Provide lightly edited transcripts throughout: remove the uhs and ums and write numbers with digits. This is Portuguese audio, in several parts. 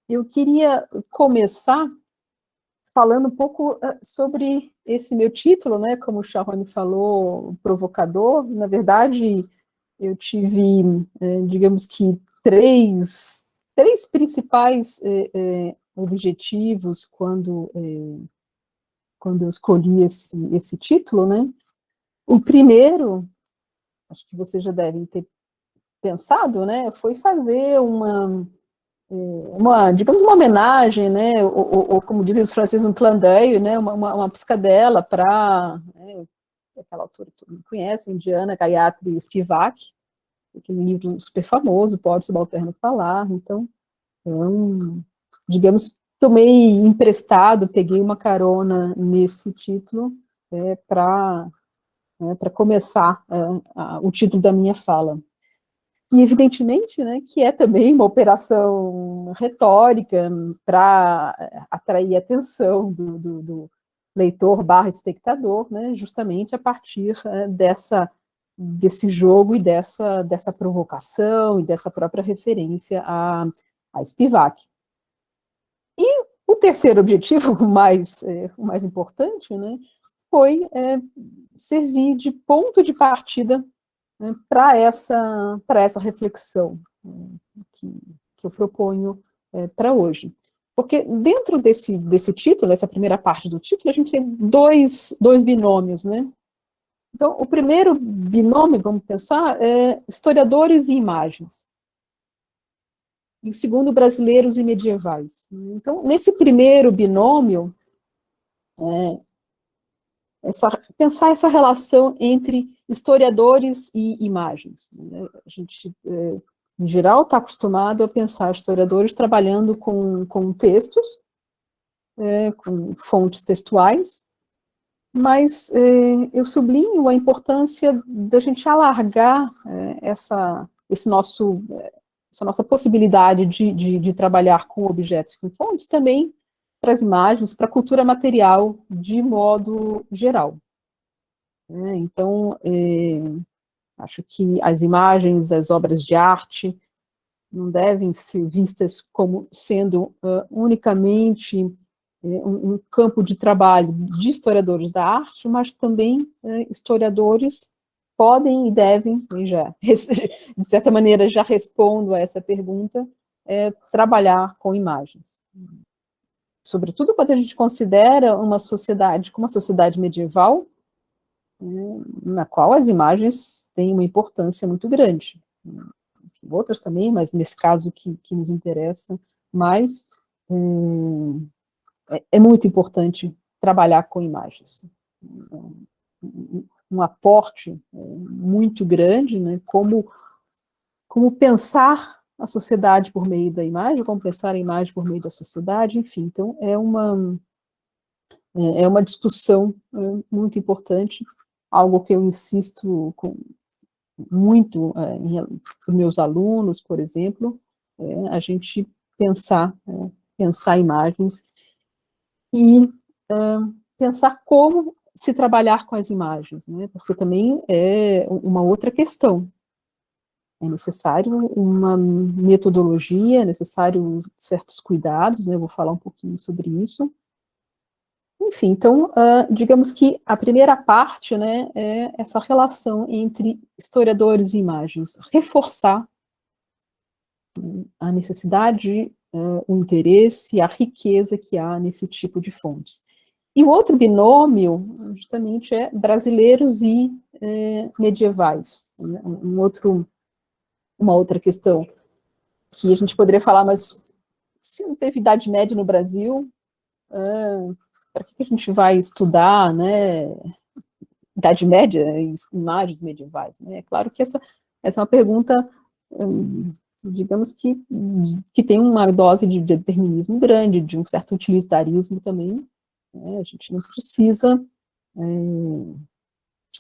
Eu queria começar falando um pouco sobre esse meu título, né? Como o Sharon falou, provocador. Na verdade, eu tive, digamos que, três principais objetivos quando eu escolhi esse título, né? O primeiro, acho que vocês já devem ter pensado, né? Foi fazer digamos, uma homenagem, né, ou como dizem os franceses, um clin d'œil, né, uma piscadela para, né, aquela autora que todo mundo conhece, indiana, Gayatri Spivak, aquele livro super famoso, Pode Subalterno Falar. Então, digamos, tomei emprestado, peguei uma carona nesse título para começar o título da minha fala. E, evidentemente, né, que é também uma operação retórica para atrair a atenção do leitor / espectador, né, justamente a partir desse jogo e dessa provocação e dessa própria referência a Spivak. E o terceiro objetivo, o mais importante, né, foi servir de ponto de partida, né, para essa reflexão, que eu proponho para hoje. Porque dentro desse título, essa primeira parte do título, a gente tem dois binômios, né? Então, o primeiro binômio, vamos pensar, é historiadores e imagens. E o segundo, brasileiros e medievais. Então, nesse primeiro binômio, pensar essa relação entre historiadores e imagens, né? A gente, em geral, está acostumado a pensar historiadores trabalhando com textos, com fontes textuais, mas eu sublinho a importância da gente alargar essa nossa possibilidade de trabalhar com objetos e com fontes também para as imagens, para a cultura material de modo geral. Então, acho que as imagens, as obras de arte, não devem ser vistas como sendo unicamente um campo de trabalho de historiadores da arte, mas também historiadores podem e devem, e já, de certa maneira, já respondo a essa pergunta, trabalhar com imagens. Sobretudo quando a gente considera uma sociedade como a sociedade medieval, na qual as imagens têm uma importância muito grande. Outras também, mas nesse caso que nos interessa mais, é muito importante trabalhar com imagens. Um aporte muito grande, né, como pensar a sociedade por meio da imagem, como pensar a imagem por meio da sociedade, enfim. Então, é uma discussão muito importante, algo que eu insisto muito para meus alunos, por exemplo, a gente pensar imagens e pensar como se trabalhar com as imagens, né? Porque também é uma outra questão. É necessário uma metodologia, é necessário certos cuidados, né? Eu vou falar um pouquinho sobre isso. Enfim, então, digamos que a primeira parte, né, é essa relação entre historiadores e imagens, reforçar a necessidade, o interesse, a riqueza que há nesse tipo de fontes. E o outro binômio, justamente, é brasileiros e medievais. Uma outra questão que a gente poderia falar, mas se não teve Idade Média no Brasil, para que a gente vai estudar, né, Idade Média e imagens medievais, né? É claro que essa é uma pergunta, digamos que tem uma dose de determinismo grande, de um certo utilitarismo também, né? A gente não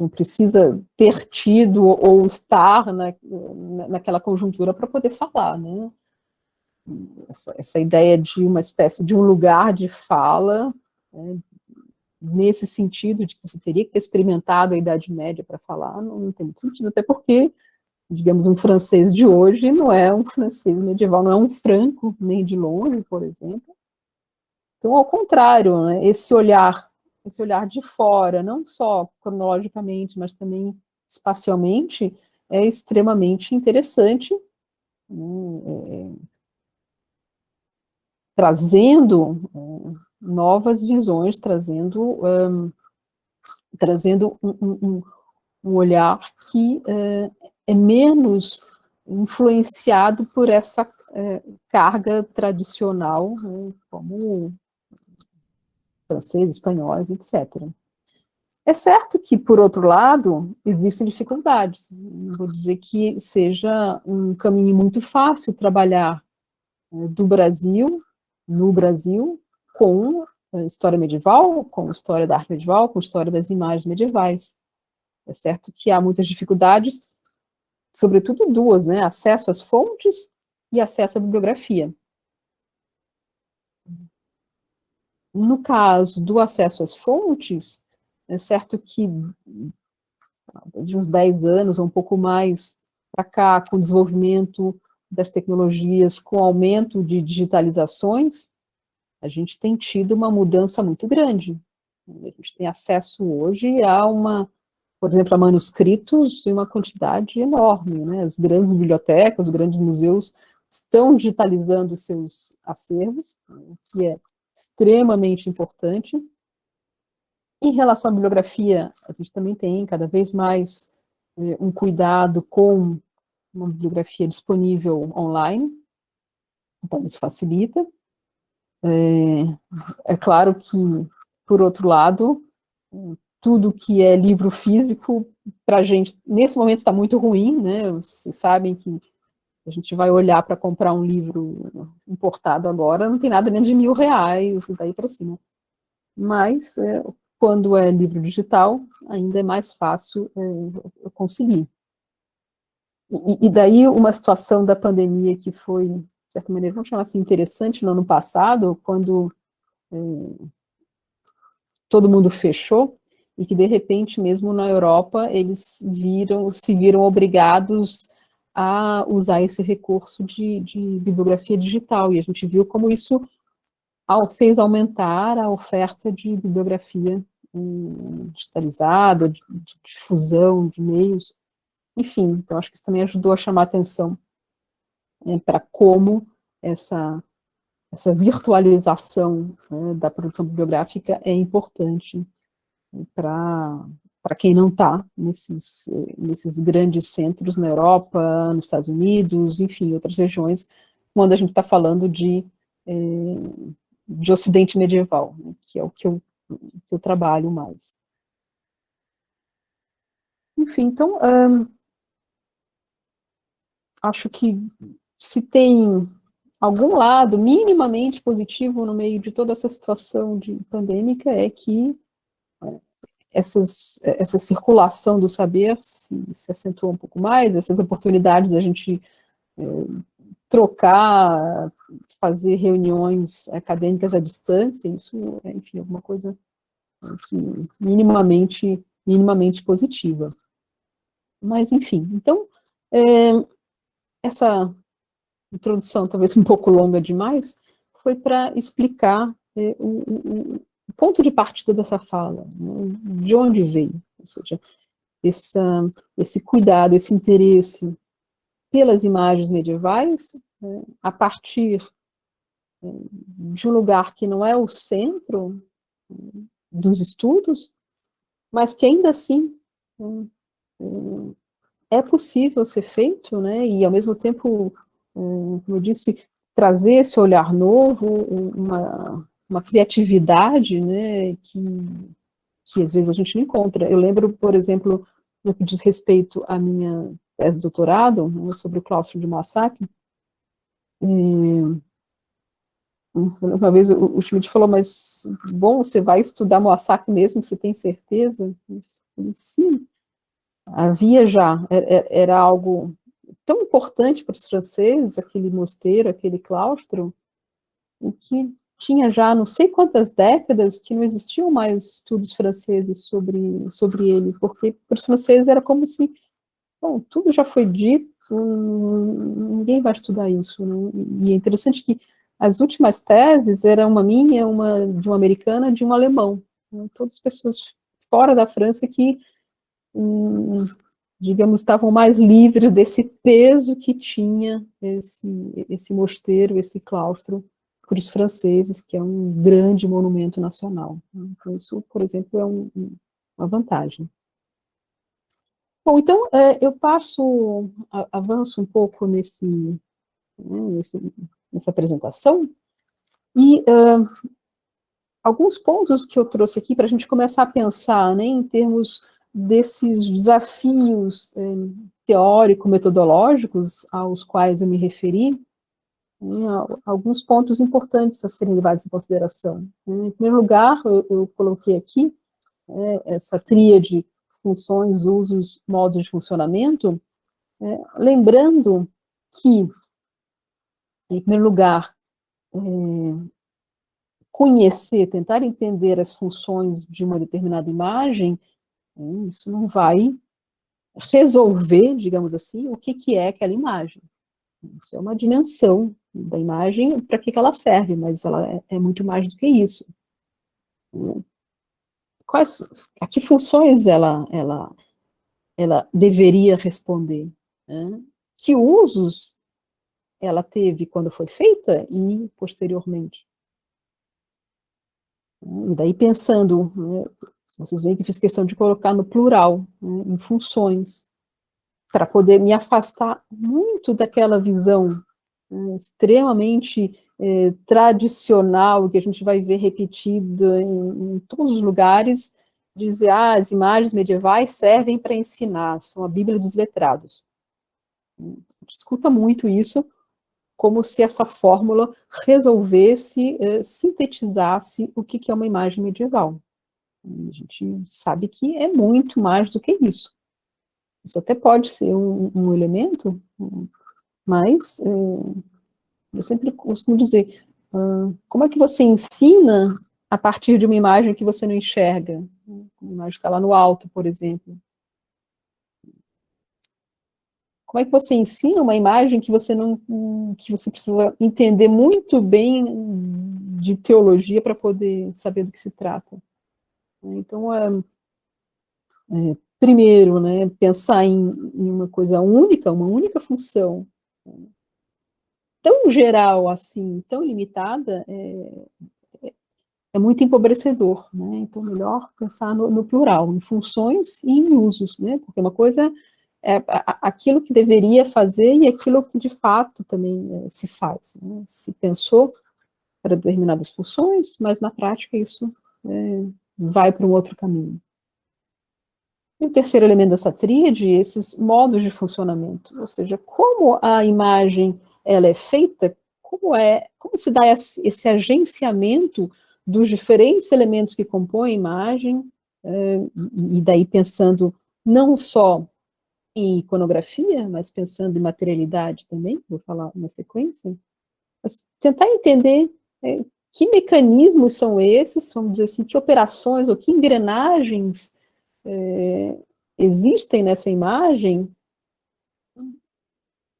precisa ter tido ou estar naquela conjuntura para poder falar, né? Essa ideia de uma espécie de um lugar de fala, né, nesse sentido de que você teria que ter experimentado a Idade Média para falar, não tem muito sentido, até porque digamos, um francês de hoje não é um francês medieval, não é um franco, nem de longe, por exemplo. Então, ao contrário, né, esse olhar de fora, não só cronologicamente, mas também espacialmente, é extremamente interessante, né, trazendo novas visões, trazendo um olhar que é menos influenciado por essa carga tradicional, né, como franceses, espanhóis, etc. É certo que, por outro lado, existem dificuldades. Não vou dizer que seja um caminho muito fácil trabalhar do Brasil, no Brasil, com história medieval, com história da arte medieval, com história das imagens medievais. É certo que há muitas dificuldades, sobretudo duas, né? Acesso às fontes e acesso à bibliografia. No caso do acesso às fontes, é certo que de uns 10 anos, ou um pouco mais para cá, com o desenvolvimento das tecnologias, com o aumento de digitalizações, a gente tem tido uma mudança muito grande. A gente tem acesso hoje a por exemplo, a manuscritos em uma quantidade enorme, né? As grandes bibliotecas, os grandes museus estão digitalizando os seus acervos, o que é extremamente importante. Em relação à bibliografia, a gente também tem cada vez mais um cuidado com uma bibliografia disponível online, então isso facilita. É claro que, por outro lado, tudo que é livro físico, para a gente, nesse momento está muito ruim, né? Vocês sabem que a gente vai olhar para comprar um livro importado agora, não tem nada menos de R$1.000, daí para cima. Mas, quando é livro digital, ainda é mais fácil conseguir. E daí uma situação da pandemia que foi, de certa maneira, vamos chamar assim, interessante no ano passado, quando todo mundo fechou, e que de repente, mesmo na Europa, eles se viram obrigados a usar esse recurso de bibliografia digital, e a gente viu como isso fez aumentar a oferta de bibliografia digitalizada, de difusão de meios, enfim, então acho que isso também ajudou a chamar a atenção para como essa virtualização, né, da produção bibliográfica é importante para quem não está nesses grandes centros na Europa, nos Estados Unidos, enfim, outras regiões, quando a gente está falando de Ocidente medieval, né, que é o que eu trabalho mais. Enfim, então, acho que se tem algum lado minimamente positivo no meio de toda essa situação de pandêmica, é que essa circulação do saber se acentua um pouco mais, essas oportunidades da gente trocar, fazer reuniões acadêmicas à distância, isso é, enfim, alguma coisa que minimamente positiva. Mas, enfim, então, essa introdução, talvez um pouco longa demais, foi para explicar o ponto de partida dessa fala, né, de onde veio, ou seja, esse cuidado, esse interesse pelas imagens medievais, né, a partir de um lugar que não é o centro dos estudos, mas que ainda assim é possível ser feito, né, e ao mesmo tempo, como eu disse, trazer esse olhar novo, uma criatividade, né, que às vezes a gente não encontra. Eu lembro, por exemplo, no que diz respeito à minha tese de doutorado, né, sobre o claustro de Moissac, uma vez o Schmidt falou, mas, bom, você vai estudar Moissac mesmo, você tem certeza? Eu falei, sim, havia já, era algo tão importante para os franceses, aquele mosteiro, aquele claustro, o que tinha já não sei quantas décadas que não existiam mais estudos franceses sobre ele, porque para os franceses era como se Bom, tudo já foi dito, ninguém vai estudar isso, né? E é interessante que as últimas teses eram uma minha, uma de uma americana, de um alemão, né? Todas pessoas fora da França que, digamos, estavam mais livres desse peso que tinha esse mosteiro, esse claustro para os franceses, que é um grande monumento nacional. Então, isso, por exemplo, é uma vantagem. Bom, então, eu avanço um pouco nessa apresentação, e alguns pontos que eu trouxe aqui para a gente começar a pensar, né, em termos desses desafios teórico-metodológicos aos quais eu me referi, né, alguns pontos importantes a serem levados em consideração. Em primeiro lugar, eu coloquei aqui essa tríade: funções, usos, modos de funcionamento, lembrando que, em primeiro lugar, conhecer, tentar entender as funções de uma determinada imagem, isso não vai resolver, digamos assim, o que é aquela imagem. Isso é uma dimensão da imagem, para que ela serve, mas ela é muito mais do que isso. A que funções ela deveria responder? Né? Que usos ela teve quando foi feita e posteriormente? E daí pensando, né, vocês veem que fiz questão de colocar no plural, né, em funções, para poder me afastar muito daquela visão, né, extremamente tradicional, que a gente vai ver repetida em todos os lugares, dizer, as imagens medievais servem para ensinar, são a Bíblia dos letrados. A gente escuta muito isso, como se essa fórmula resolvesse, sintetizasse o que é uma imagem medieval. A gente sabe que é muito mais do que isso. Isso até pode ser um elemento, mas eu sempre costumo dizer, como é que você ensina a partir de uma imagem que você não enxerga? Uma imagem que está lá no alto, por exemplo. Como é que você ensina uma imagem que você não, que você precisa entender muito bem de teologia para poder saber do que se trata? Então, primeiro, né, pensar em uma coisa única, uma única função, tão geral assim, tão limitada, é muito empobrecedor, né? Então, melhor pensar no plural, em funções e em usos, né? Porque uma coisa é aquilo que deveria fazer e aquilo que de fato também se faz, né? Se pensou para determinadas funções, mas na prática isso vai para um outro caminho. E o terceiro elemento dessa tríade, esses modos de funcionamento, ou seja, como a imagem ela é feita, como se dá esse agenciamento dos diferentes elementos que compõem a imagem, e daí pensando não só em iconografia, mas pensando em materialidade também, vou falar na sequência, mas tentar entender que mecanismos são esses, vamos dizer assim, que operações ou que engrenagens existem nessa imagem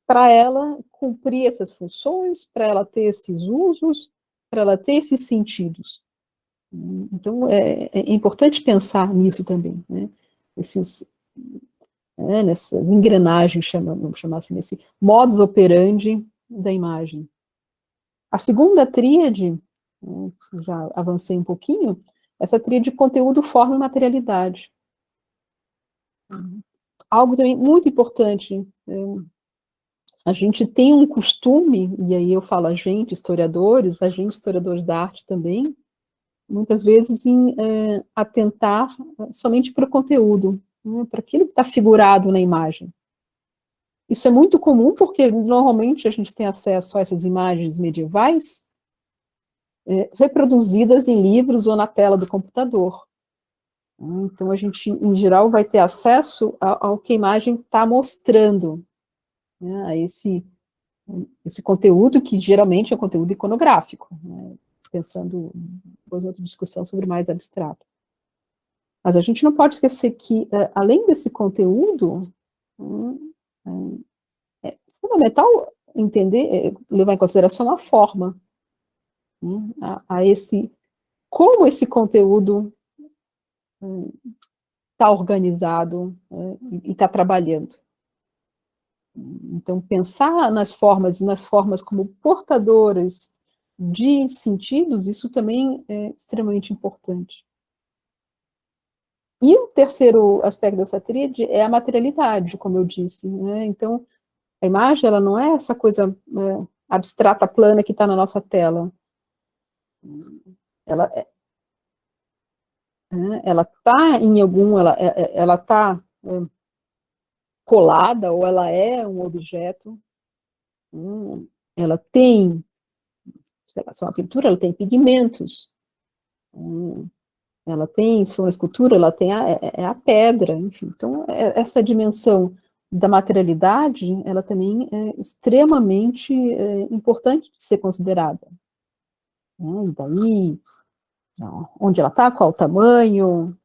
para ela cumprir essas funções, para ela ter esses usos, para ela ter esses sentidos. Então, é importante pensar nisso também, né? Nessas engrenagens, vamos chamar assim, nesse modus operandi da imagem. A segunda tríade, já avancei um pouquinho, essa tríade de conteúdo, forma e materialidade. Algo também muito importante, a gente tem um costume, e aí eu falo a gente, historiadores da arte também, muitas vezes em atentar somente para o conteúdo, né, para aquilo que está figurado na imagem. Isso é muito comum porque normalmente a gente tem acesso a essas imagens medievais reproduzidas em livros ou na tela do computador. Então a gente, em geral, vai ter acesso ao que a imagem está mostrando, né, a esse conteúdo que geralmente é conteúdo iconográfico, né, pensando depois em outra discussão sobre mais abstrato. Mas a gente não pode esquecer que, além desse conteúdo, É fundamental entender, levar em consideração a forma, como esse conteúdo está organizado e está trabalhando. Então, pensar nas formas como portadoras de sentidos, isso também é extremamente importante. E o terceiro aspecto dessa tríade é a materialidade, como eu disse, né? Então, a imagem, ela não é essa coisa abstrata, plana que está na nossa tela. Ela está em ela está colada, ou ela é um objeto, ela tem, sei lá, se é uma pintura, ela tem pigmentos, ela tem, se for uma escultura, ela tem a pedra, enfim. Então, essa dimensão da materialidade, ela também é extremamente importante de ser considerada. E daí, onde ela está, qual o tamanho,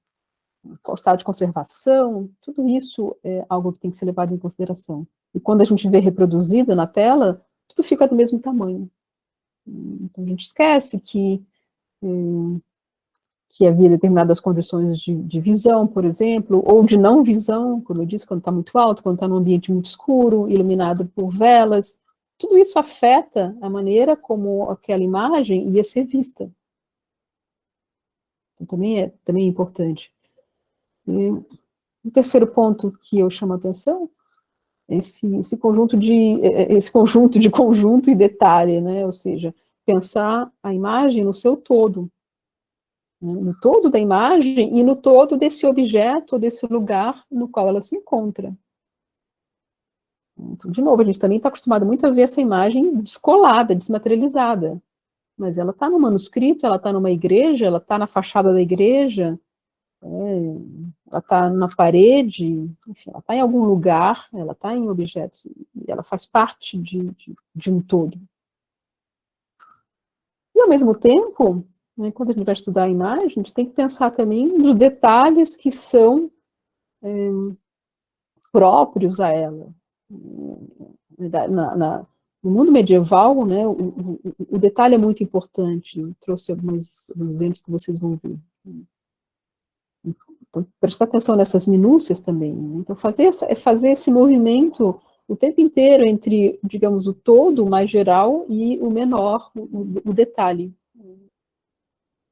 qual o estado de conservação, tudo isso é algo que tem que ser levado em consideração. E quando a gente vê reproduzido na tela, tudo fica do mesmo tamanho. Então, a gente esquece que havia determinadas condições de visão, por exemplo, ou de não visão, como eu disse, quando está muito alto, quando está num ambiente muito escuro, iluminado por velas. Tudo isso afeta a maneira como aquela imagem ia ser vista. Então, também é importante. E o terceiro ponto que eu chamo a atenção é esse conjunto de conjunto e detalhe, né? Ou seja, pensar a imagem no seu todo, no todo da imagem e no todo desse objeto, desse lugar no qual ela se encontra. Então, de novo, a gente também está acostumado muito a ver essa imagem descolada, desmaterializada, mas ela está no manuscrito, ela está numa igreja, ela está na fachada da igreja, ela está na parede, enfim, ela está em algum lugar, ela está em objetos, ela faz parte de um todo. E, ao mesmo tempo, quando a gente vai estudar a imagem, a gente tem que pensar também nos detalhes que são próprios a ela. No mundo medieval, né, o detalhe é muito importante. Eu trouxe alguns exemplos que vocês vão ver. Então, prestar atenção nessas minúcias também. Então, fazer esse movimento o tempo inteiro entre, digamos, o todo, o mais geral, e o menor, o detalhe.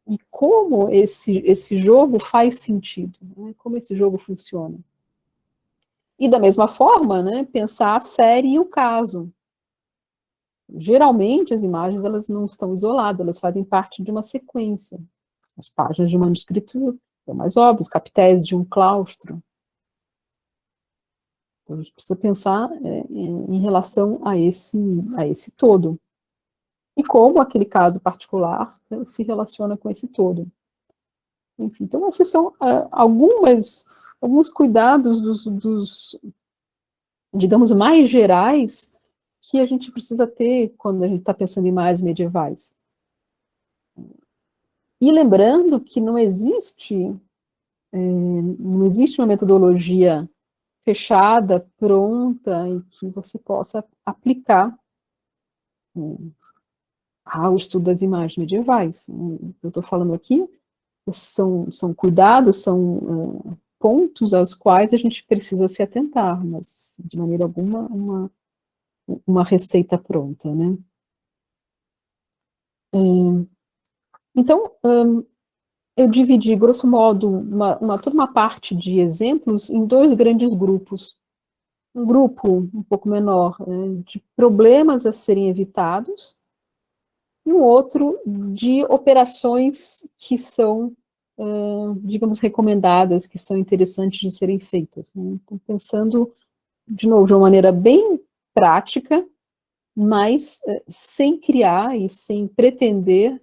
E como esse jogo faz sentido, né? Como esse jogo funciona. E, da mesma forma, né, pensar a série e o caso. Geralmente, as imagens elas não estão isoladas, elas fazem parte de uma sequência. As páginas de um manuscrito são mais óbvias, capitéis de um claustro. Então, a gente precisa pensar em relação a esse todo. E como aquele caso particular se relaciona com esse todo. Enfim, então, esses são alguns cuidados digamos, mais gerais que a gente precisa ter quando a gente está pensando em imagens medievais. E lembrando que não existe uma metodologia fechada, pronta, e que você possa aplicar ao estudo das imagens medievais. Eu estou falando aqui são cuidados, são pontos aos quais a gente precisa se atentar, mas de maneira alguma uma receita pronta, né? Então, eu dividi, grosso modo, toda uma parte de exemplos em dois grandes grupos. Um grupo um pouco menor, de problemas a serem evitados, e um outro de operações que são, digamos, recomendadas, que são interessantes de serem feitas. Né? Então, pensando, de novo, de uma maneira bem prática, mas sem criar e sem pretender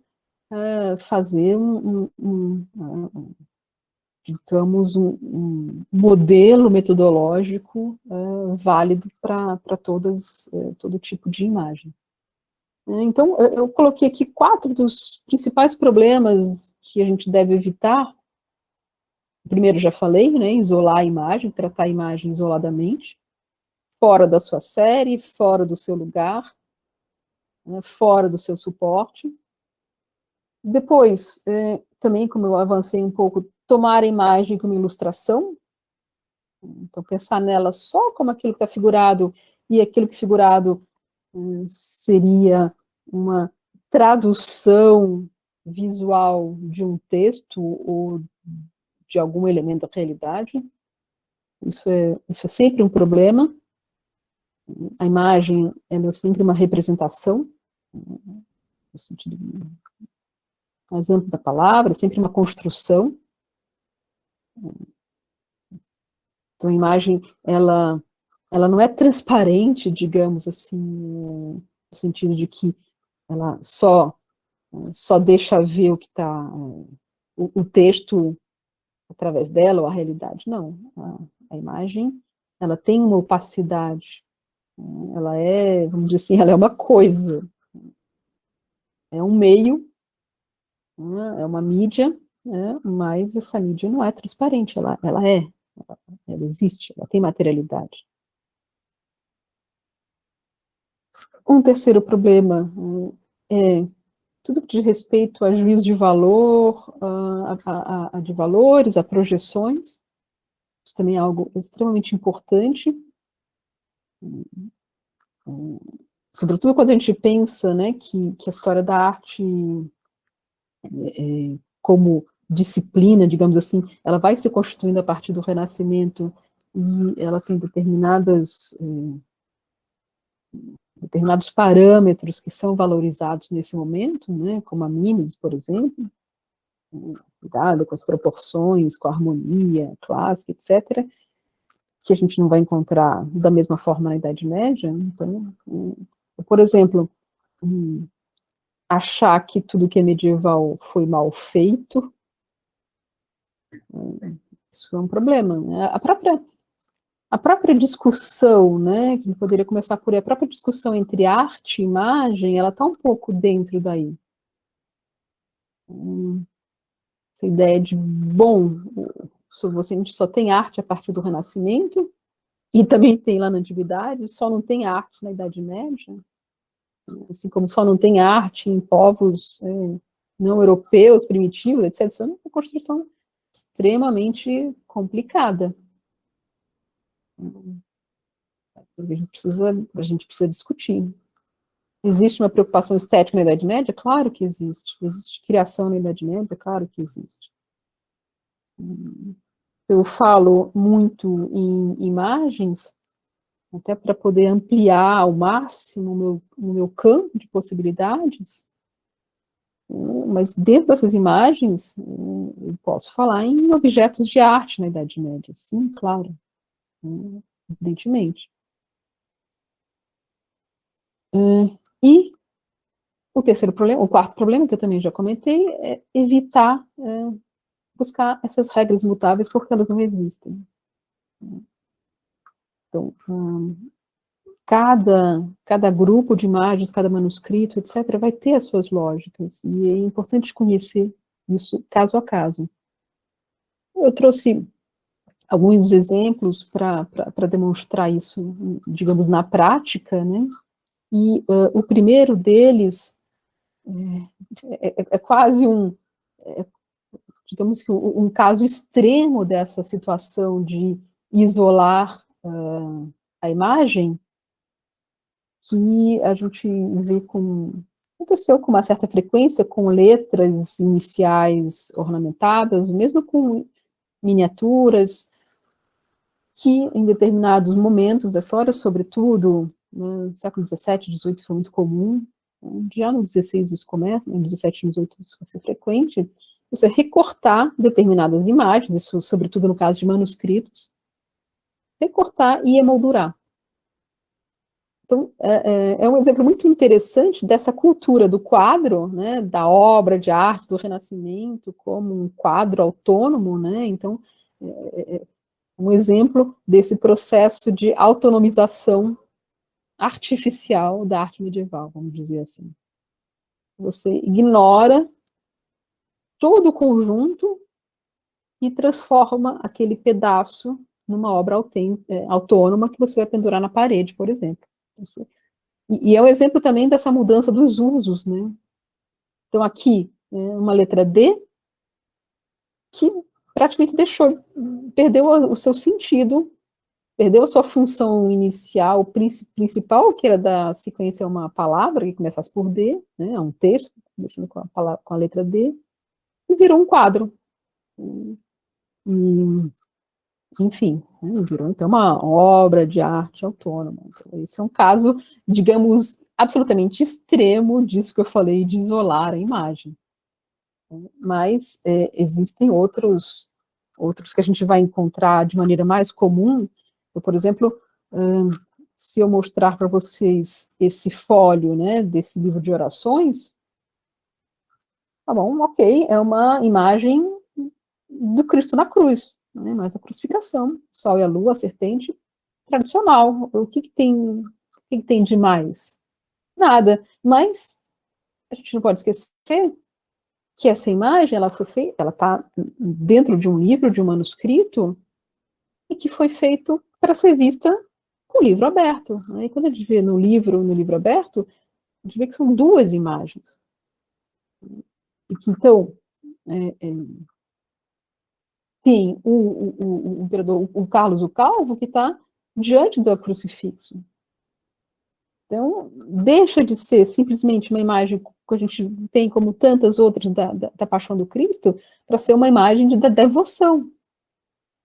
fazer digamos, um modelo metodológico válido para todo tipo de imagem. Então, eu coloquei aqui 4 dos principais problemas que a gente deve evitar. Primeiro, já falei, né, isolar a imagem, tratar a imagem isoladamente. fora da sua série, fora do seu lugar, né, fora do seu suporte. Depois, também, como eu avancei um pouco, tomar a imagem como ilustração, então pensar nela só como aquilo que está figurado, e aquilo que figurado seria uma tradução visual de um texto ou de algum elemento da realidade. Isso é sempre um problema. A imagem, ela é sempre uma representação, no sentido, um exemplo da palavra, sempre uma construção. Então, a imagem, ela não é transparente, digamos assim, no sentido de que ela só deixa ver o que está, o texto através dela, ou a realidade. Não, a imagem, ela tem uma opacidade, ela é, vamos dizer assim, ela é uma coisa, é um meio, né, é uma mídia, né, mas essa mídia não é transparente, ela existe, ela tem materialidade. Um terceiro problema é tudo que diz respeito a juízo de valor, a de valores, a projeções. Isso também é algo extremamente importante. Sobretudo quando a gente pensa, né, que a história da arte, como disciplina, digamos assim, ela vai se constituindo a partir do Renascimento, e ela tem determinados parâmetros que são valorizados nesse momento, né, como a mimesis, por exemplo, cuidado com as proporções, com a harmonia clássica, etc., que a gente não vai encontrar da mesma forma na Idade Média. Então, por exemplo, achar que tudo que é medieval foi mal feito, isso é um problema, né? A própria discussão, né, que poderia começar por aí, a própria discussão entre arte e imagem, ela está um pouco dentro daí. Essa ideia de, bom, a gente só tem arte a partir do Renascimento, e também tem lá na Antiguidade, só não tem arte na Idade Média, assim como só não tem arte em povos não europeus, primitivos, etc. Isso é uma construção extremamente complicada. A gente precisa discutir. Existe uma preocupação estética na Idade Média? Claro que existe. Existe criação na Idade Média? Claro que existe. Eu falo muito em imagens, até para poder ampliar ao máximo o meu campo de possibilidades, mas dentro dessas imagens, eu posso falar em objetos de arte na Idade Média, sim, claro, evidentemente. E o terceiro problema, o quarto problema, que eu também já comentei, é evitar buscar essas regras imutáveis, porque elas não existem. Então, cada grupo de imagens, cada manuscrito, etc., vai ter as suas lógicas, e é importante conhecer isso caso a caso. Eu trouxe alguns exemplos para demonstrar isso, digamos, na prática, né? E o primeiro deles é quase digamos que um caso extremo dessa situação de isolar a imagem, que a gente vê aconteceu com uma certa frequência com letras iniciais ornamentadas, mesmo com miniaturas, que em determinados momentos da história, sobretudo no século XVII, XVIII, foi muito comum, já no XVI isso começa, no XVII e XVIII isso vai ser frequente, você recortar determinadas imagens, isso sobretudo no caso de manuscritos, recortar e emoldurar. Então, é um exemplo muito interessante dessa cultura do quadro, né, da obra de arte do Renascimento como um quadro autônomo, né, então, um exemplo desse processo de autonomização artificial da arte medieval, vamos dizer assim. Você ignora todo o conjunto e transforma aquele pedaço numa obra autônoma que você vai pendurar na parede, por exemplo. E é um exemplo também dessa mudança dos usos, né? Então, aqui, uma letra D, que praticamente perdeu o seu sentido, perdeu a sua função inicial, principal, que era da sequência uma palavra que começasse por D, né, um texto, começando com a letra D, e virou um quadro. E, enfim, né, virou então uma obra de arte autônoma. Então, esse é um caso, digamos, absolutamente extremo disso que eu falei, de isolar a imagem. Mas existem outros que a gente vai encontrar de maneira mais comum. Eu, por exemplo, se eu mostrar para vocês esse fólio, né, desse livro de orações, tá bom, ok, é uma imagem do Cristo na cruz, né, mas a crucificação, o sol e a lua, a serpente, tradicional. O que que tem de mais? Nada. Mas a gente não pode esquecer que essa imagem, ela foi feita, ela está dentro de um livro, de um manuscrito, e que foi feito para ser vista com o livro aberto. Né? E quando a gente vê no livro aberto, a gente vê que são duas imagens. E que, então, tem o imperador, o Carlos o Calvo, que está diante do crucifixo. Então, deixa de ser simplesmente uma imagem que a gente tem, como tantas outras, da Paixão do Cristo, para ser uma imagem da devoção.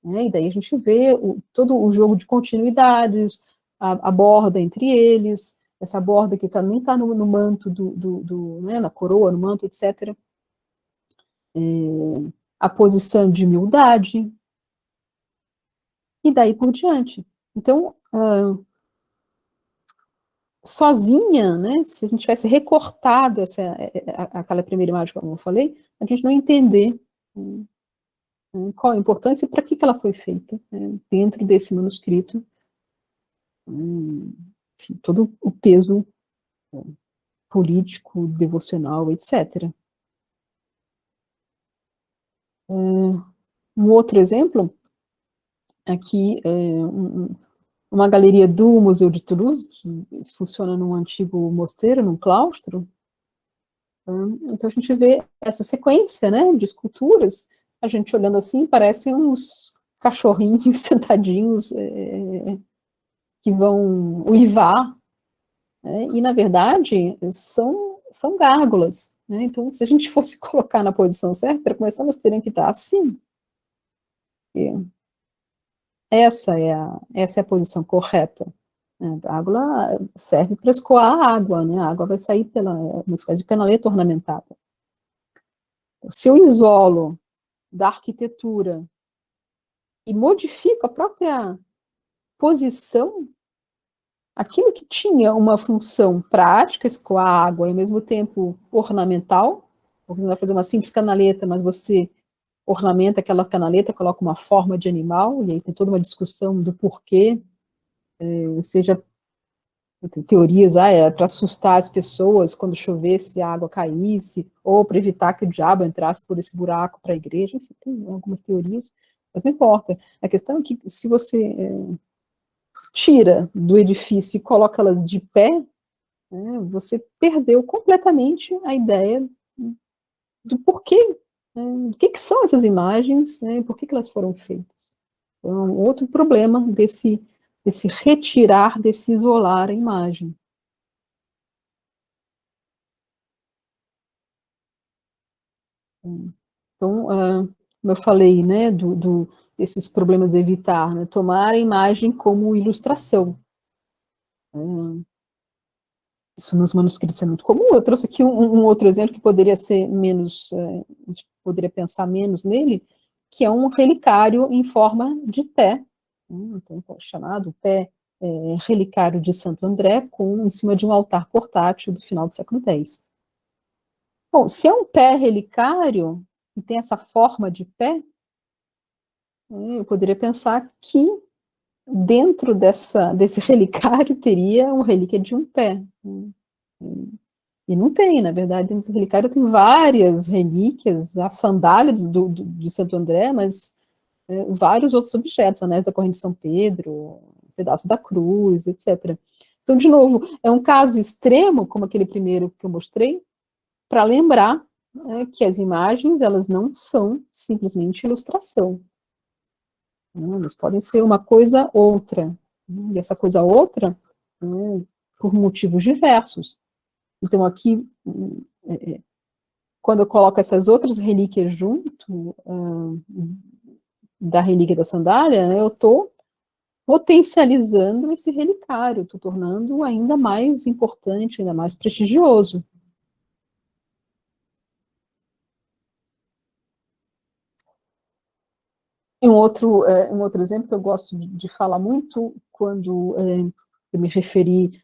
Né? E daí a gente vê todo o jogo de continuidades, a borda entre eles, essa borda que também está no manto, né, na coroa, no manto, etc. A posição de humildade, e daí por diante. Então, sozinha, né, se a gente tivesse recortado aquela primeira imagem, como eu falei, a gente não ia entender qual a importância e para que ela foi feita, né, dentro desse manuscrito, enfim, todo o peso político, devocional, etc. Um outro exemplo, aqui, uma galeria do Museu de Toulouse, que funciona num antigo mosteiro, num claustro. Então a gente vê essa sequência, né, de esculturas, a gente olhando assim, parecem uns cachorrinhos sentadinhos que vão uivar, né, e na verdade são gárgulas. Né? Então, se a gente fosse colocar na posição certa, para começar, nós teríamos que estar assim. E essa é a posição correta. A gárgula serve para escoar a água, né? A água vai sair pela uma espécie de canaleta ornamentada. Se eu isolo da arquitetura e modifico a própria posição, aquilo que tinha uma função prática, escoar a água, e ao mesmo tempo ornamental, você vai fazer uma simples canaleta, mas você ornamenta aquela canaleta, coloca uma forma de animal, e aí tem toda uma discussão do porquê, seja, tem teorias, para assustar as pessoas quando chovesse, a água caísse, ou para evitar que o diabo entrasse por esse buraco para a igreja, enfim, tem algumas teorias, mas não importa. A questão é que se você tira do edifício e coloca elas de pé, né, você perdeu completamente a ideia do porquê, né, do que são essas imagens, né, por que elas foram feitas. Então, outro problema desse retirar, desse isolar a imagem. Então, como eu falei, né, desses problemas de evitar, né, tomar a imagem como ilustração. Isso nos manuscritos é muito comum. Eu trouxe aqui um outro exemplo que poderia ser menos, a gente poderia pensar menos nele, que é um relicário em forma de pé, então, chamado pé relicário de Santo André, em cima de um altar portátil do final do século X. Bom, se é um pé relicário, e tem essa forma de pé, eu poderia pensar que dentro desse relicário teria uma relíquia de um pé. E não tem, na verdade, nesse relicário tem várias relíquias, a sandália de Santo André, mas vários outros objetos, anéis da corrente de São Pedro, um pedaço da cruz, etc. Então, de novo, é um caso extremo, como aquele primeiro que eu mostrei, para lembrar que as imagens, elas não são simplesmente ilustração. Elas podem ser uma coisa outra. E essa coisa outra, por motivos diversos. Então, aqui, quando eu coloco essas outras relíquias junto da relíquia da sandália, eu estou potencializando esse relicário, estou tornando ainda mais importante, ainda mais prestigioso. Um outro exemplo que eu gosto de falar muito, quando eu me referi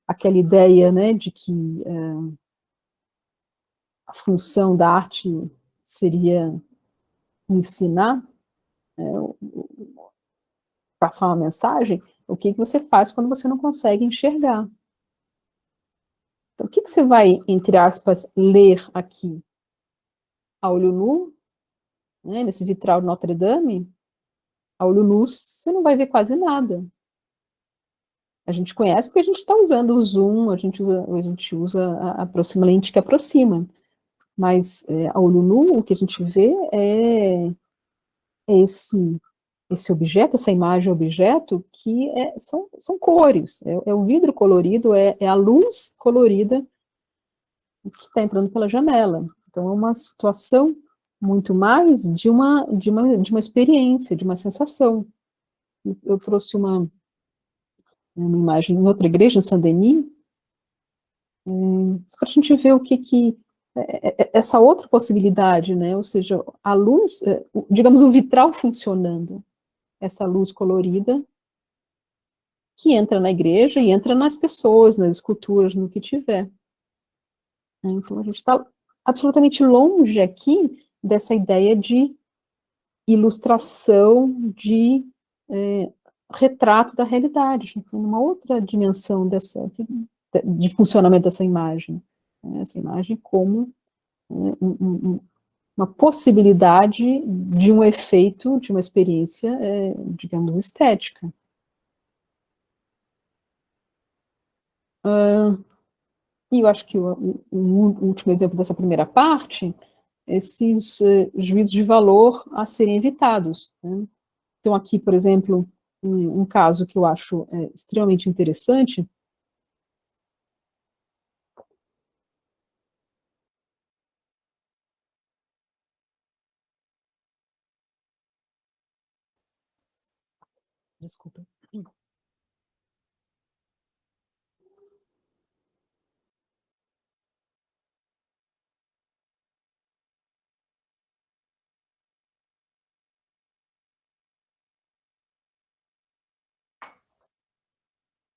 àquela ideia, né, de que a função da arte seria ensinar, passar uma mensagem, o que você faz quando você não consegue enxergar? Então, o que você vai, entre aspas, ler aqui? A olho nu, né, nesse vitral de Notre Dame, a olho nu você não vai ver quase nada. A gente conhece porque a gente está usando o zoom, a gente usa a lente que aproxima. Mas a olho nu, o que a gente vê é esse objeto, essa imagem objeto, que são cores, é o vidro colorido, é a luz colorida que está entrando pela janela. Então, é uma situação muito mais de uma experiência, de uma sensação. Eu trouxe uma imagem em outra igreja, em Saint-Denis, para a gente ver o que essa outra possibilidade, né? Ou seja, a luz, digamos, o vitral funcionando, essa luz colorida, que entra na igreja e entra nas pessoas, nas esculturas, no que tiver. Então, a gente está absolutamente longe aqui dessa ideia de ilustração, de retrato da realidade. A gente tem uma outra dimensão de funcionamento dessa imagem. Né? Essa imagem como uma possibilidade de um efeito, de uma experiência, digamos, estética. E eu acho que o último exemplo dessa primeira parte, esses juízos de valor a serem evitados. Né? Então, aqui, por exemplo, um caso que eu acho extremamente interessante. Desculpa.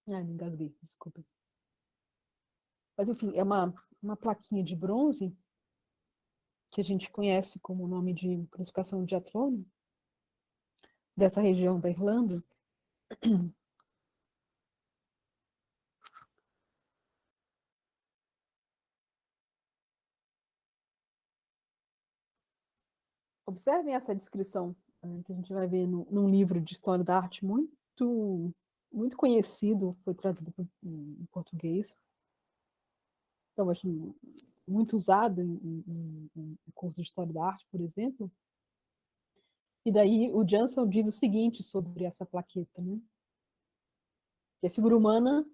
Ah, me engasguei, desculpa. Mas, enfim, é uma plaquinha de bronze que a gente conhece como o nome de classificação de Athlone, dessa região da Irlanda. Observem essa descrição que a gente vai ver num livro de história da arte muito conhecido, foi traduzido em português. Então, acho muito usado em curso de história da arte, por exemplo. E daí o Jansson diz o seguinte sobre essa plaqueta, né? Que a figura humana,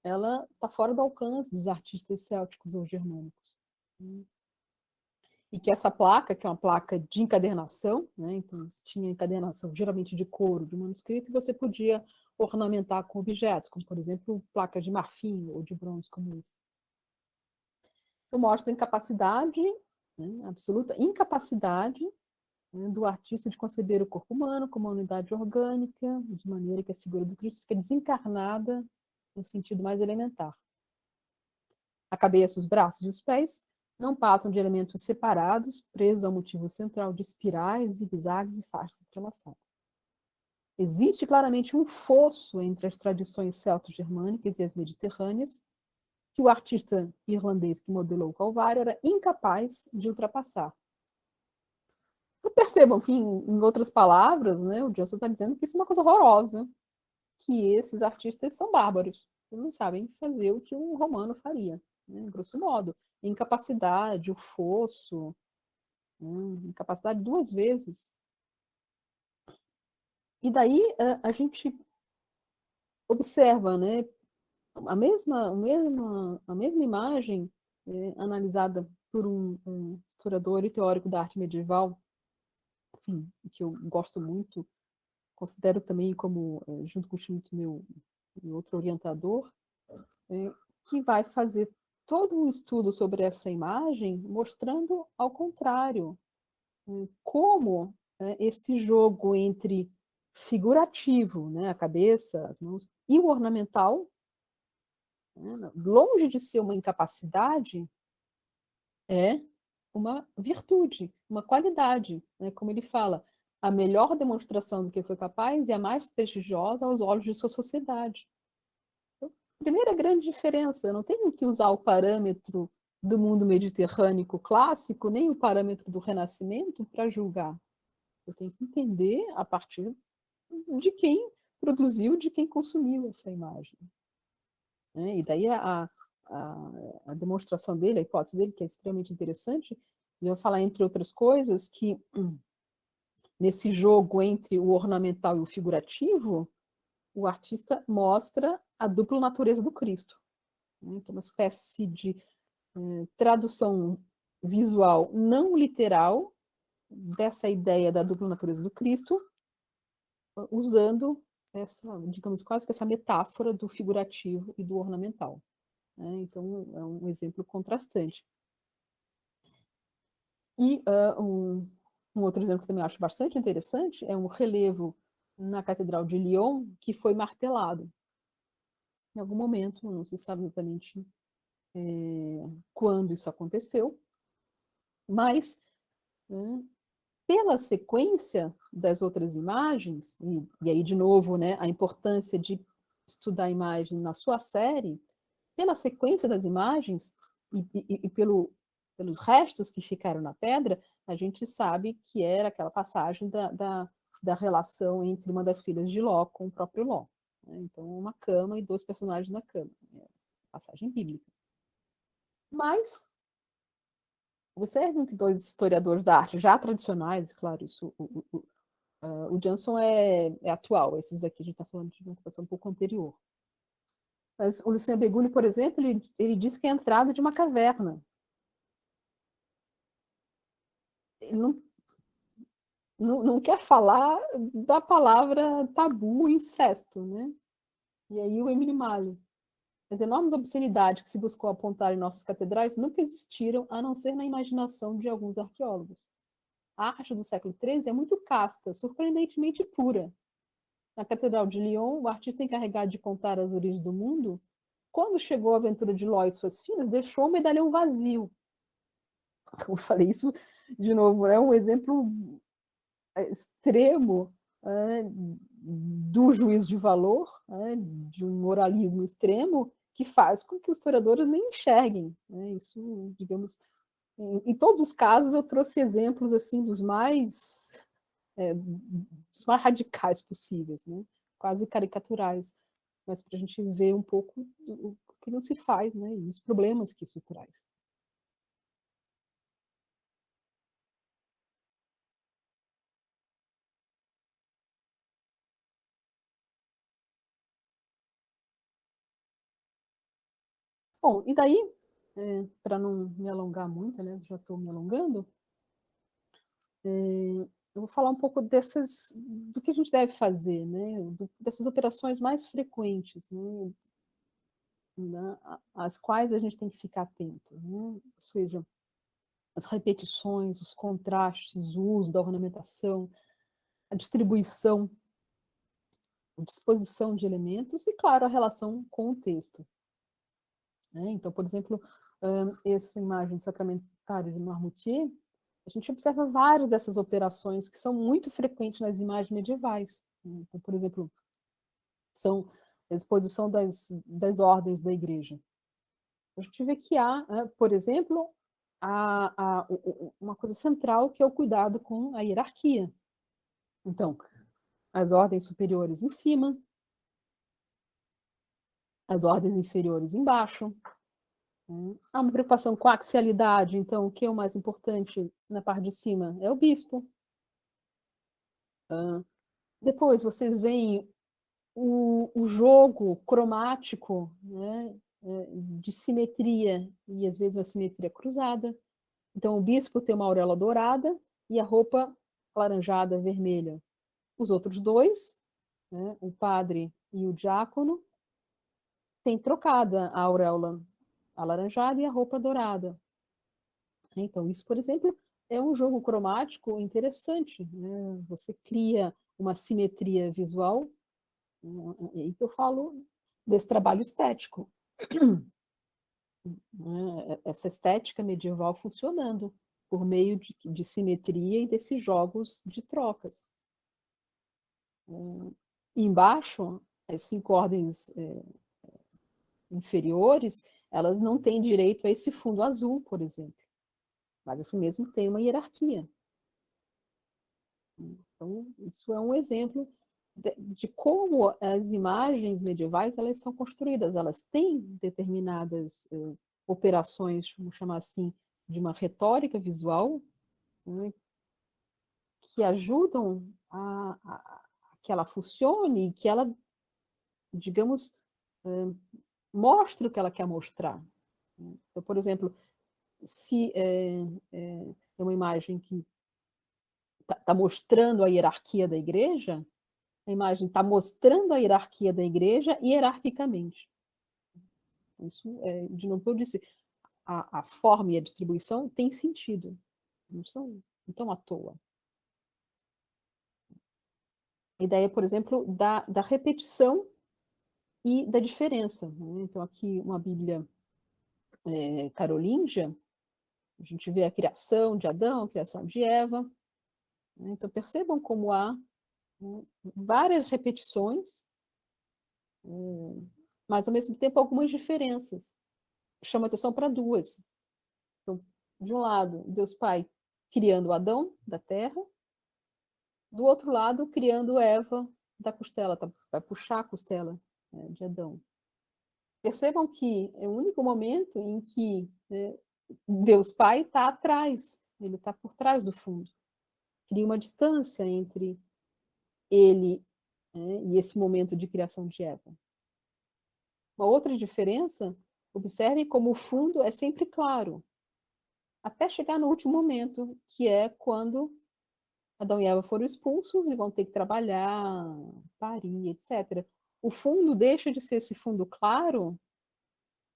ela está fora do alcance dos artistas célticos ou germânicos. E que essa placa, que é uma placa de encadernação, né? Então tinha encadernação geralmente de couro, de manuscrito, e você podia ornamentar com objetos, como por exemplo placas de marfim ou de bronze como esse. Então mostra a incapacidade, né? Absoluta incapacidade, né, do artista de conceber o corpo humano como uma unidade orgânica, de maneira que a figura do Cristo fica desencarnada no sentido mais elementar. A cabeça, os braços e os pés não passam de elementos separados, presos ao motivo central de espirais, zigue-zagues e faixas entrelaçadas. Existe claramente um fosso entre as tradições celto-germânicas e as mediterrâneas, que o artista irlandês que modelou o Calvário era incapaz de ultrapassar. percebam que, em outras palavras, né, o Johnson está dizendo que isso é uma coisa horrorosa, que esses artistas são bárbaros, eles não sabem fazer o que um romano faria, né, grosso modo. Incapacidade, o fosso, incapacidade 2 vezes. E daí a gente observa, né, a mesma imagem analisada por um historiador e teórico da arte medieval, enfim, que eu gosto muito, considero também como, junto com o Schmidt, meu outro orientador, que vai fazer todo um estudo sobre essa imagem, mostrando ao contrário, como esse jogo entre figurativo, né, a cabeça, as mãos, e o ornamental, né, longe de ser uma incapacidade, é uma virtude, uma qualidade, né? Como ele fala, a melhor demonstração do que foi capaz e a mais prestigiosa aos olhos de sua sociedade. Então, primeira grande diferença, eu não tenho que usar o parâmetro do mundo mediterrâneo clássico, nem o parâmetro do Renascimento para julgar. Eu tenho que entender a partir de quem produziu, de quem consumiu essa imagem. Né? E daí a demonstração dele, a hipótese dele, que é extremamente interessante, ele vai falar, entre outras coisas, que nesse jogo entre o ornamental e o figurativo, o artista mostra a dupla natureza do Cristo. Então, uma espécie de tradução visual não literal dessa ideia da dupla natureza do Cristo, usando essa, digamos, quase que essa metáfora do figurativo e do ornamental. Então, é um exemplo contrastante. E um outro exemplo que também acho bastante interessante é um relevo na Catedral de Lyon que foi martelado. Em algum momento, não se sabe exatamente quando isso aconteceu, mas pela sequência das outras imagens, e aí, de novo, né, a importância de estudar a imagem na sua série, pela sequência das imagens e pelos restos que ficaram na pedra, a gente sabe que era aquela passagem da relação entre uma das filhas de Ló com o próprio Ló. Né? Então, uma cama e 2 personagens na cama. Passagem bíblica. Mas, observem que 2 historiadores da arte já tradicionais, claro, isso, o Johnson é atual, esses aqui a gente está falando de uma ocupação um pouco anterior. Mas o Lucien Beguli, por exemplo, ele diz que é a entrada de uma caverna. Ele não quer falar da palavra tabu, incesto, né? E aí o Emily Malho. As enormes obscenidades que se buscou apontar em nossas catedrais nunca existiram, a não ser na imaginação de alguns arqueólogos. A arte do século XIII é muito casta, surpreendentemente pura. Na Catedral de Lyon, o artista encarregado de contar as origens do mundo, quando chegou a aventura de Ló e suas filhas, deixou o medalhão vazio. Como eu falei, isso, de novo, é um exemplo extremo do juízo de valor, de um moralismo extremo, que faz com que os historiadores nem enxerguem. Isso, digamos, em todos os casos eu trouxe exemplos assim dos mais radicais possíveis, né? Quase caricaturais, mas para a gente ver um pouco o que não se faz, né? E os problemas que isso traz. Bom, e daí, para não me alongar muito, aliás, já estou me alongando, eu vou falar um pouco do que a gente deve fazer, né? Dessas operações mais frequentes, né? Às quais a gente tem que ficar atento, né? Ou seja, as repetições, os contrastes, o uso da ornamentação, a distribuição, a disposição de elementos e, claro, a relação com o texto. Né? Então, por exemplo, essa imagem do sacramentário de Marmoutier, a gente observa várias dessas operações que são muito frequentes nas imagens medievais. Então, por exemplo, são a exposição das ordens da igreja. A gente vê que há, por exemplo, uma coisa central, que é o cuidado com a hierarquia. Então, as ordens superiores em cima, as ordens inferiores embaixo. Há uma preocupação com a axialidade, então o que é o mais importante na parte de cima? É o bispo. Depois vocês veem o jogo cromático, né, de simetria, e às vezes uma simetria cruzada. Então o bispo tem uma auréola dourada e a roupa alaranjada, vermelha. Os outros dois, né, o padre e o diácono, têm trocada a auréola alaranjada e a roupa dourada. Então, isso, por exemplo, é um jogo cromático interessante, né? Você cria uma simetria visual, é aí que eu falo desse trabalho estético. Essa estética medieval funcionando por meio de simetria e desses jogos de trocas. E embaixo, as 5 ordens inferiores, elas não têm direito a esse fundo azul, por exemplo. Mas assim mesmo tem uma hierarquia. Então, isso é um exemplo de como as imagens medievais elas são construídas. Elas têm determinadas operações, vamos chamar assim, de uma retórica visual, né, que ajudam a que ela funcione, que ela, digamos, mostre o que ela quer mostrar. Então, por exemplo, se é uma imagem que está mostrando a hierarquia da igreja, a imagem está mostrando a hierarquia da igreja hierarquicamente. Isso, de novo, eu disse, a forma e a distribuição tem sentido, não estão à toa. A ideia, por exemplo, da repetição e da diferença. Né? Então, aqui uma Bíblia carolíngia, a gente vê a criação de Adão, a criação de Eva. Né? Então, percebam como há, né, várias repetições, mas, ao mesmo tempo, algumas diferenças. Chama atenção para duas. Então, de um lado, Deus Pai criando Adão da terra, do outro lado, criando Eva da costela, vai puxar a costela, né, de Adão. Percebam que é o único momento em que, né, Deus Pai está atrás, ele está por trás do fundo. Cria uma distância entre ele, né, e esse momento de criação de Eva. Uma outra diferença, observe como o fundo é sempre claro, até chegar no último momento, que é quando Adão e Eva foram expulsos e vão ter que trabalhar, parir, etc. O fundo deixa de ser esse fundo claro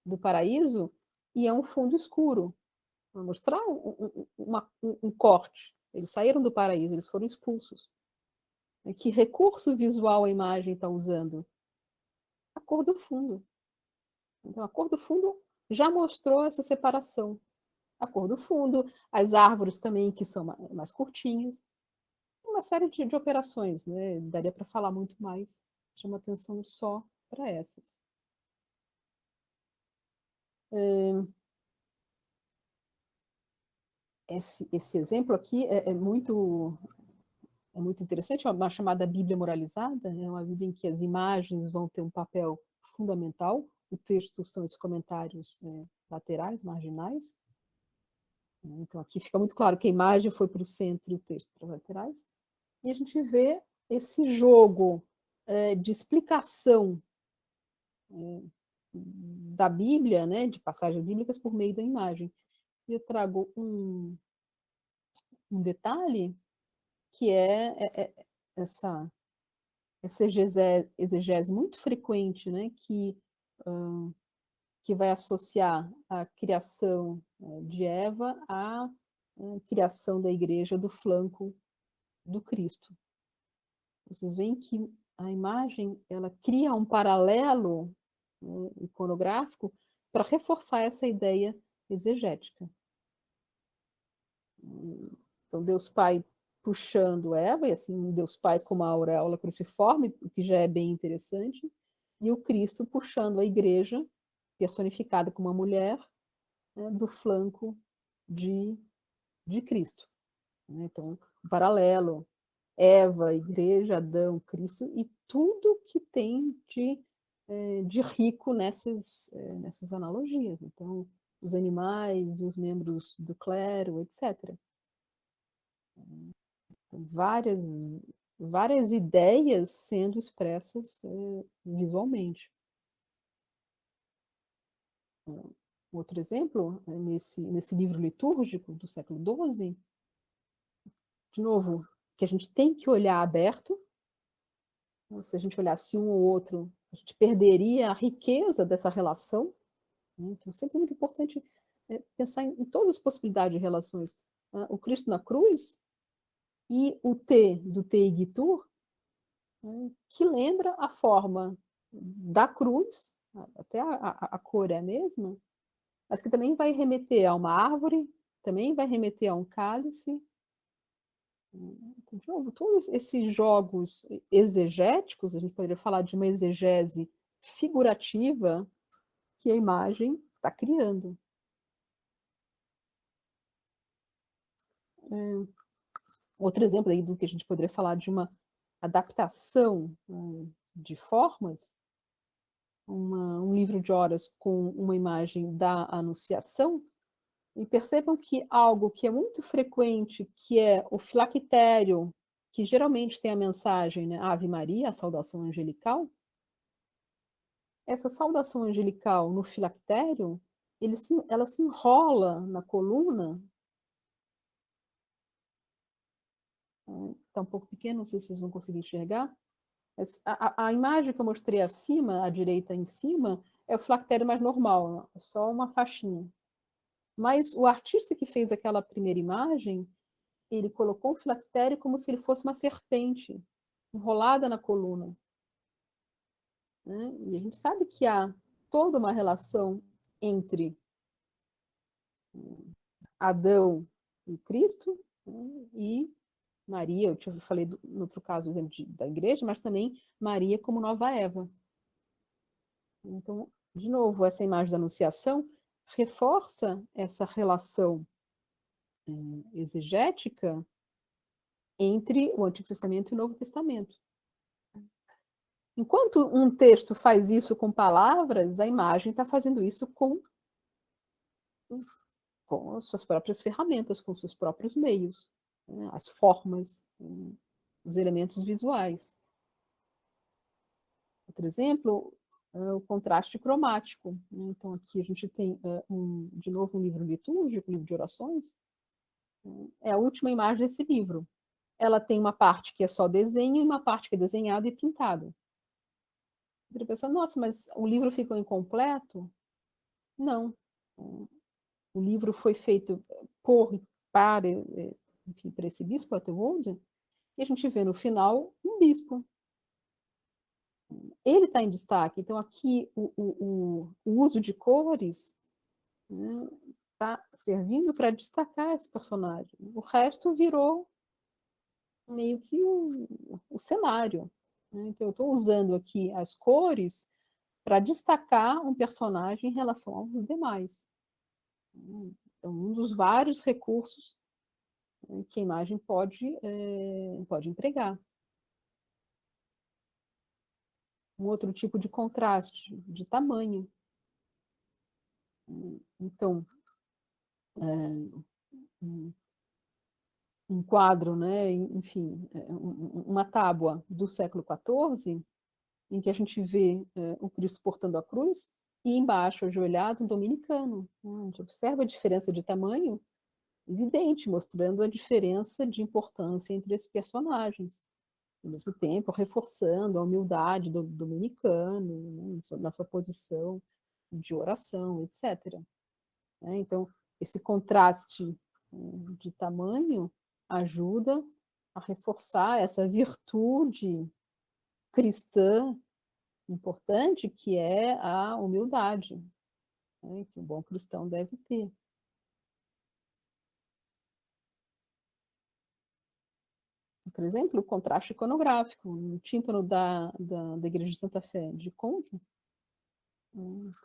do paraíso e é um fundo escuro. Para mostrar um corte. Eles saíram do paraíso, eles foram expulsos. Que recurso visual a imagem está usando? A cor do fundo. Então, a cor do fundo já mostrou essa separação. A cor do fundo, as árvores também, que são mais curtinhas. Uma série de operações, né? Daria para falar muito mais. Chama atenção só para essas. Esse exemplo aqui é muito interessante, é uma chamada Bíblia moralizada, é uma Bíblia em que as imagens vão ter um papel fundamental, o texto são esses comentários laterais, marginais. Então, aqui fica muito claro que a imagem foi para o centro e o texto para as laterais. E a gente vê esse jogo de explicação da Bíblia, né, de passagens bíblicas por meio da imagem. E eu trago um detalhe, que essa exegese muito frequente, né, que vai associar a criação de Eva à criação da igreja do flanco do Cristo. Vocês veem que a imagem ela cria um paralelo, né, iconográfico para reforçar essa ideia exegética. Então, Deus Pai puxando Eva, e assim, Deus Pai com uma auréola cruciforme, o que já é bem interessante, e o Cristo puxando a igreja, personificada como uma mulher, né, do flanco de de Cristo. Né? Então, o paralelo, Eva, igreja, Adão, Cristo, e tudo que tem de rico nessas analogias. Então, os animais, os membros do clero, etc. Então, várias ideias sendo expressas visualmente. Outro exemplo, nesse livro litúrgico do século XII, de novo, que a gente tem que olhar aberto. Se a gente olhasse um ou outro, a gente perderia a riqueza dessa relação. Né? Então, sempre é muito importante pensar em todas as possibilidades de relações. O Cristo na cruz e o T do Teigitur, que lembra a forma da cruz, até a cor é a mesma, mas que também vai remeter a uma árvore, também vai remeter a um cálice. Então, de novo, todos esses jogos exegéticos, a gente poderia falar de uma exegese figurativa que a imagem está criando. Outro exemplo aí do que a gente poderia falar de uma adaptação de formas, um livro de horas com uma imagem da Anunciação, e percebam que algo que é muito frequente, que é o filactério, que geralmente tem a mensagem, né, Ave Maria, a saudação angelical, essa saudação angelical no filactério, ela se enrola na coluna. Está um pouco pequeno, não sei se vocês vão conseguir enxergar. Mas a imagem que eu mostrei acima, à direita em cima, é o filactério mais normal, é só uma faixinha. Mas o artista que fez aquela primeira imagem, ele colocou o filactério como se ele fosse uma serpente, enrolada na coluna. Né? E a gente sabe que há toda uma relação entre Adão e Cristo, né? E Maria, eu falei no outro caso, o exemplo da igreja, mas também Maria como nova Eva. Então, de novo, essa imagem da Anunciação reforça essa relação exegética entre o Antigo Testamento e o Novo Testamento. Enquanto um texto faz isso com palavras, a imagem está fazendo isso com as suas próprias ferramentas, com os seus próprios meios, né? As formas, os elementos visuais. Outro exemplo, o contraste cromático. Né? Então, aqui a gente tem, de novo, um livro litúrgico, um livro de orações. É a última imagem desse livro. Ela tem uma parte que é só desenho e uma parte que é desenhado e pintado. Você pensa, nossa, mas o livro ficou incompleto? Não. O livro foi feito para, enfim, para esse bispo, Atewolde, e a gente vê no final um bispo. Ele está em destaque. Então, aqui, o uso de cores está, né, servindo para destacar esse personagem. O resto virou meio que o cenário. Né? Então, eu estou usando aqui as cores para destacar um personagem em relação aos demais. Então, um dos vários recursos que a imagem pode empregar. Um outro tipo de contraste, de tamanho. Então, um quadro, né, enfim, uma tábua do século XIV, em que a gente vê o Cristo portando a cruz, e embaixo, ajoelhado, um dominicano. A gente observa a diferença de tamanho evidente, mostrando a diferença de importância entre esses personagens. Ao mesmo tempo, reforçando a humildade do dominicano, né, na sua posição de oração, etc. Então, esse contraste de tamanho ajuda a reforçar essa virtude cristã importante, que é a humildade, né, que um bom cristão deve ter. Por exemplo, o contraste iconográfico, no tímpano da Igreja de Santa Fé de Conque,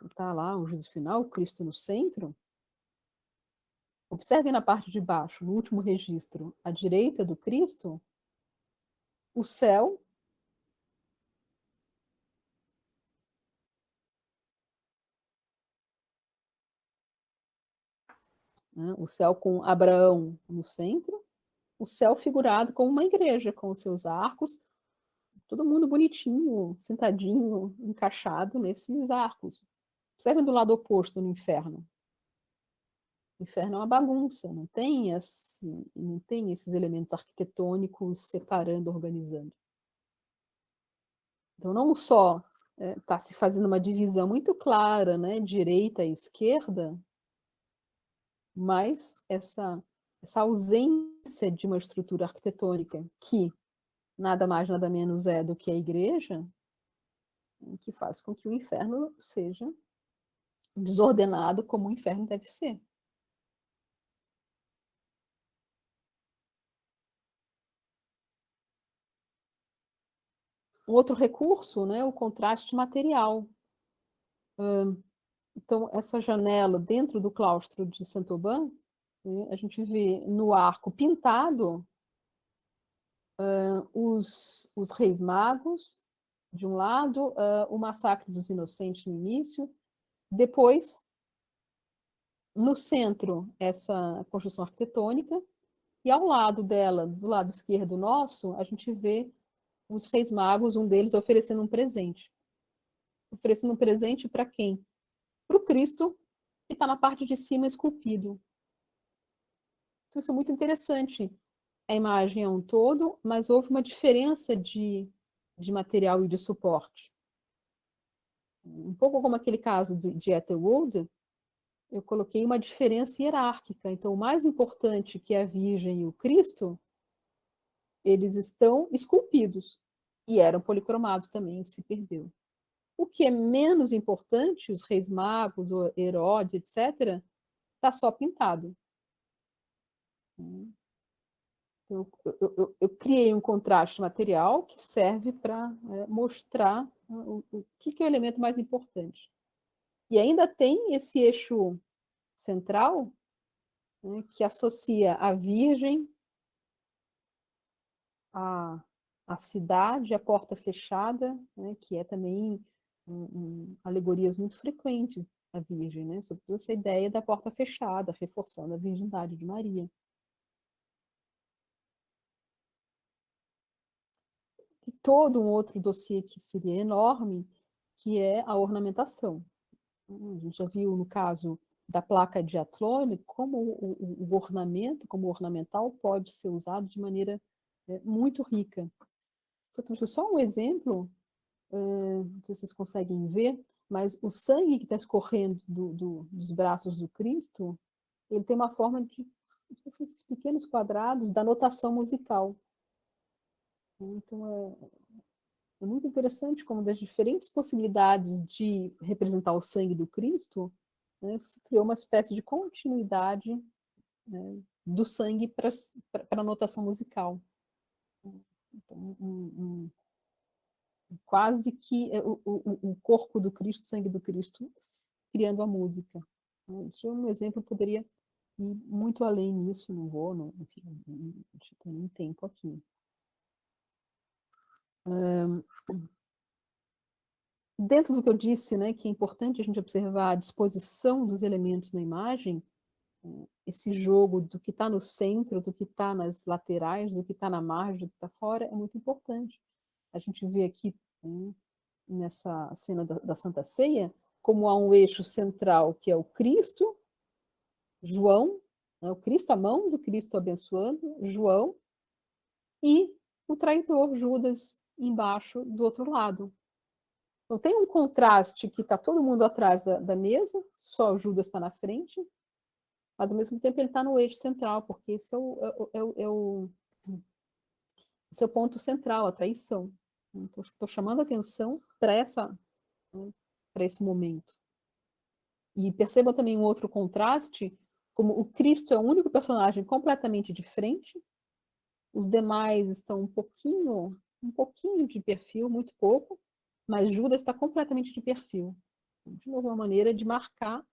está lá o juízo final, o Cristo no centro, Observem na parte de baixo, no último registro, à direita do Cristo, o céu, né, o céu com Abraão no centro, o céu figurado como uma igreja, com os seus arcos, todo mundo bonitinho, sentadinho, encaixado nesses arcos. Observem do lado oposto, no inferno. O inferno é uma bagunça, não tem esses elementos arquitetônicos separando, organizando. Então, não só está se fazendo uma divisão muito clara, né, direita e esquerda, mas essa ausência de uma estrutura arquitetônica que nada mais, nada menos é do que a igreja, que faz com que o inferno seja desordenado como o inferno deve ser. Um outro recurso, né, o contraste material. Então, essa janela dentro do claustro de Saint-Aubin, né, a gente vê no arco pintado os reis magos, de um lado, o massacre dos inocentes no início, depois, no centro, essa construção arquitetônica, e ao lado dela, do lado esquerdo nosso, a gente vê os reis magos, um deles oferecendo um presente. Oferecendo um presente para quem? Para o Cristo, que está na parte de cima esculpido. Então, isso é muito interessante. A imagem é um todo, mas houve uma diferença de material e de suporte. Um pouco como aquele caso de Ethelwold, eu coloquei uma diferença hierárquica. Então, o mais importante, que é a Virgem e o Cristo, eles estão esculpidos. E eram policromados também, se perdeu. O que é menos importante, os reis magos, o Herodes, etc., está só pintado. Eu criei um contraste material que serve para mostrar o que é o elemento mais importante. E ainda tem esse eixo central, né, que associa a Virgem, a cidade, a porta fechada, né, que é também alegorias muito frequentes da Virgem, né, sobretudo essa ideia da porta fechada, reforçando a virgindade de Maria. E todo um outro dossiê que seria enorme, que é a ornamentação. A gente já viu no caso da placa de Atlone como o ornamento, como ornamental, pode ser usado de maneira muito rica. Eu trouxe só um exemplo, não sei se vocês conseguem ver, mas o sangue que está escorrendo dos braços do Cristo, ele tem uma forma de esses pequenos quadrados da notação musical. Então, é muito interessante como das diferentes possibilidades de representar o sangue do Cristo, né, se criou uma espécie de continuidade, né, do sangue para a notação musical. Então, quase que o corpo do Cristo, o sangue do Cristo, criando a música. Isso é um exemplo, poderia ir muito além nisso, não vou, não, enfim, a gente tem nem tempo aqui. Dentro do que eu disse, né, que é importante a gente observar a disposição dos elementos na imagem, esse jogo do que está no centro, do que está nas laterais, do que está na margem, do que está fora, é muito importante. A gente vê aqui, nessa cena da Santa Ceia, como há um eixo central, que é o Cristo, João, né, o Cristo, a mão do Cristo abençoando, João, e o traidor, Judas, embaixo, do outro lado. Então, tem um contraste que está todo mundo atrás da mesa, só o Judas está na frente, mas, ao mesmo tempo, ele está no eixo central, porque esse esse é o ponto central, a traição. Então, estou chamando a atenção para esse momento. E perceba também um outro contraste, como o Cristo é o único personagem completamente de frente, os demais estão um pouquinho de perfil, muito pouco, mas Judas está completamente de perfil. De novo, uma maneira de marcar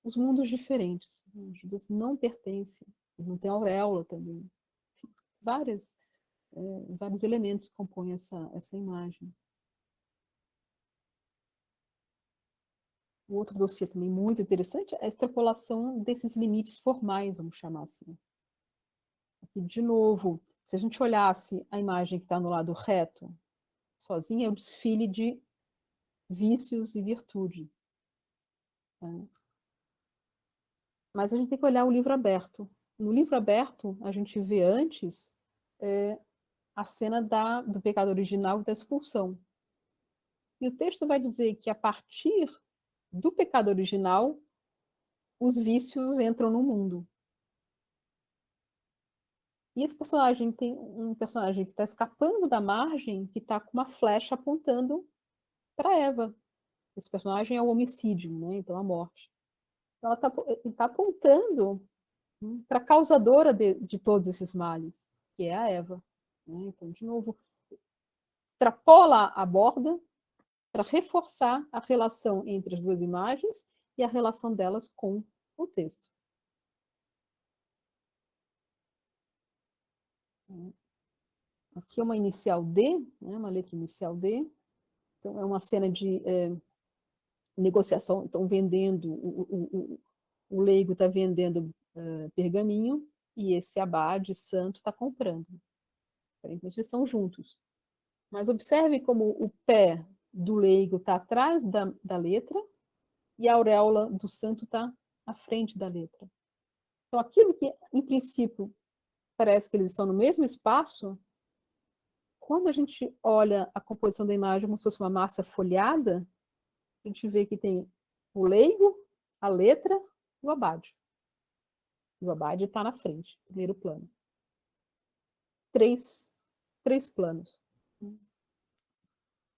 os mundos diferentes. Judas não pertence, não tem auréola também. Vários elementos que compõem essa imagem. O outro dossiê também muito interessante é a extrapolação desses limites formais, vamos chamar assim. Aqui, de novo, se a gente olhasse a imagem que está no lado reto, sozinha, é o desfile de vícios e virtude. Né? Mas a gente tem que olhar o livro aberto. No livro aberto, a gente vê antes a cena do pecado original e da expulsão. E o texto vai dizer que, a partir do pecado original, os vícios entram no mundo. E esse personagem tem um personagem que está escapando da margem, que está com uma flecha apontando para Eva. Esse personagem é o homicídio, né? Então a morte. Então, ele está apontando para a causadora de todos esses males, que é a Eva. Né? Então, de novo, extrapola a borda para reforçar a relação entre as duas imagens e a relação delas com o texto. Aqui é uma inicial D, né? Uma letra inicial D. Então, é uma cena de negociação. Estão vendendo, o leigo está vendendo pergaminho e esse abade santo está comprando. Eles estão juntos. Mas observe como o pé do leigo está atrás da letra e a auréola do santo está à frente da letra. Então, aquilo que, em princípio, parece que eles estão no mesmo espaço, quando a gente olha a composição da imagem como se fosse uma massa folhada, a gente vê que tem o leigo, a letra e o abade. O abade está na frente, primeiro plano. Três planos.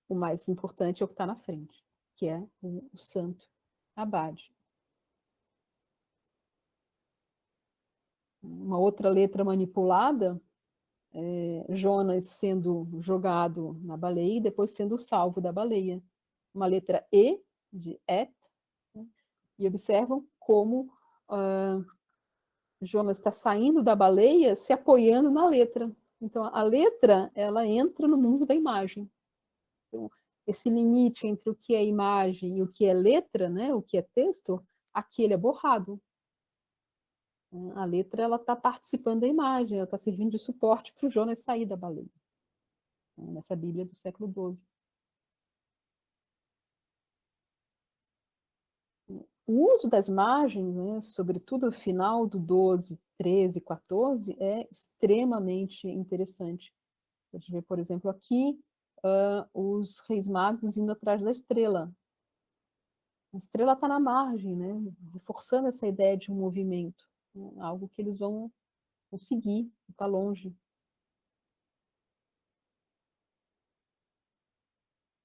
O mais importante é o que está na frente, que é o santo abade. Uma outra letra manipulada, Jonas sendo jogado na baleia e depois sendo salvo da baleia. Uma letra E, de et, né? E observam como Jonas está saindo da baleia se apoiando na letra. Então, a letra, ela entra no mundo da imagem. Então, esse limite entre o que é imagem e o que é letra, né, o que é texto, aqui ele é borrado. A letra, ela está participando da imagem, ela está servindo de suporte para o Jonas sair da baleia. Nessa Bíblia do século XII. O uso das margens, né, sobretudo o final do 12, 13, 14, é extremamente interessante. A gente vê, por exemplo, aqui, os reis magos indo atrás da estrela. A estrela está na margem, né, reforçando essa ideia de um movimento, né, algo que eles vão conseguir, está longe.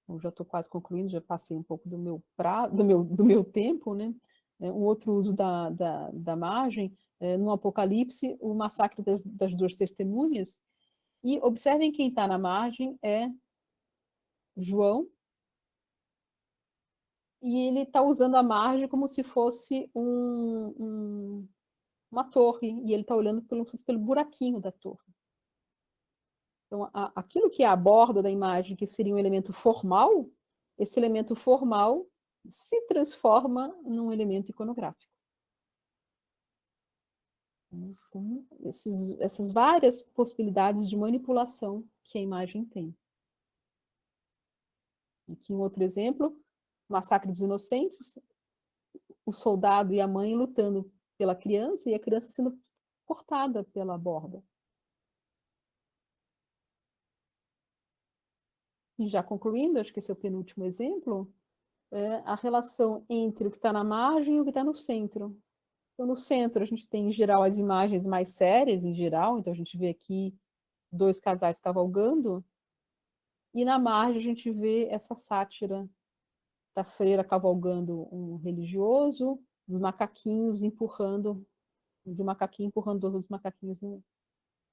Eu já estou quase concluindo, já passei um pouco do meu tempo, né? Um outro uso da margem, no Apocalipse, o massacre das duas testemunhas, e observem quem está na margem é João, e ele está usando a margem como se fosse uma torre, e ele está olhando pelo buraquinho da torre. Então, aquilo que é a borda da imagem, que seria um elemento formal, esse elemento formal se transforma num elemento iconográfico. Então, essas várias possibilidades de manipulação que a imagem tem. Aqui um outro exemplo, massacre dos inocentes, o soldado e a mãe lutando pela criança e a criança sendo cortada pela borda. E já concluindo, acho que esse é o penúltimo exemplo, a relação entre o que está na margem e o que está no centro. Então, no centro, a gente tem, em geral, as imagens mais sérias, em geral. Então, a gente vê aqui dois casais cavalgando. E na margem, a gente vê essa sátira da freira cavalgando um religioso, dos macaquinhos empurrando, de um macaquinho empurrando os outros macaquinhos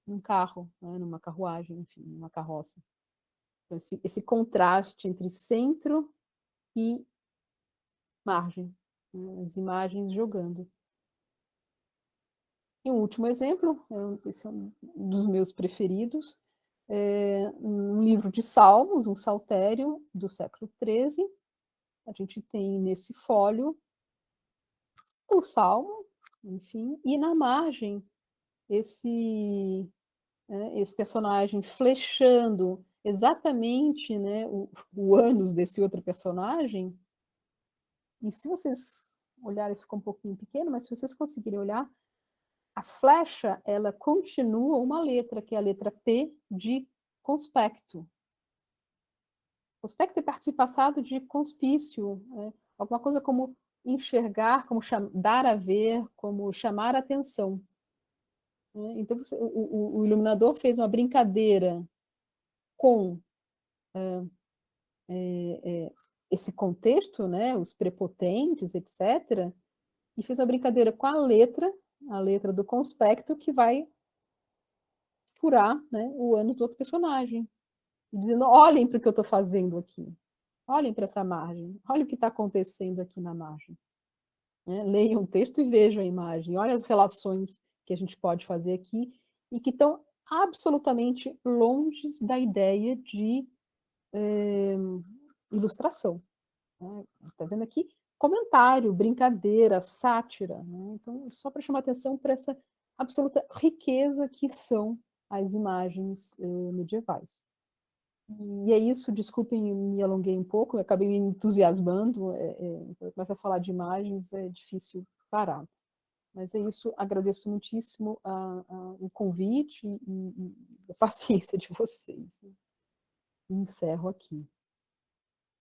num carro, né, numa carruagem, enfim, numa carroça. Então, esse contraste entre centro e margem. né, as imagens jogando. E um último exemplo, esse é um dos meus preferidos, um livro de salmos, um saltério do século XIII. A gente tem nesse fólio o salmo, enfim, e na margem esse personagem flechando exatamente, né, o ânus desse outro personagem. E se vocês olharem, ficou um pouquinho pequeno, mas se vocês conseguirem olhar, a flecha, ela continua uma letra, que é a letra P de conspecto. Conspecto é participo passado de conspício, né? Alguma coisa como enxergar, como dar a ver, como chamar a atenção. Né? Então, o iluminador fez uma brincadeira com esse contexto, né, os prepotentes, etc., e fez uma brincadeira com a letra do conspecto, que vai furar, né, o ânus do outro personagem, dizendo, olhem para o que eu estou fazendo aqui, olhem para essa margem, olhem o que está acontecendo aqui na margem. Né? Leiam o texto e vejam a imagem, olhem as relações que a gente pode fazer aqui, e que estão absolutamente longe da ideia de ilustração. Está vendo aqui? Comentário, brincadeira, sátira. Né? Então, só para chamar atenção para essa absoluta riqueza que são as imagens medievais. E é isso, desculpem, me alonguei um pouco, eu acabei me entusiasmando, quando começa a falar de imagens, é difícil parar. Mas é isso, agradeço muitíssimo o convite e a paciência de vocês. Encerro aqui.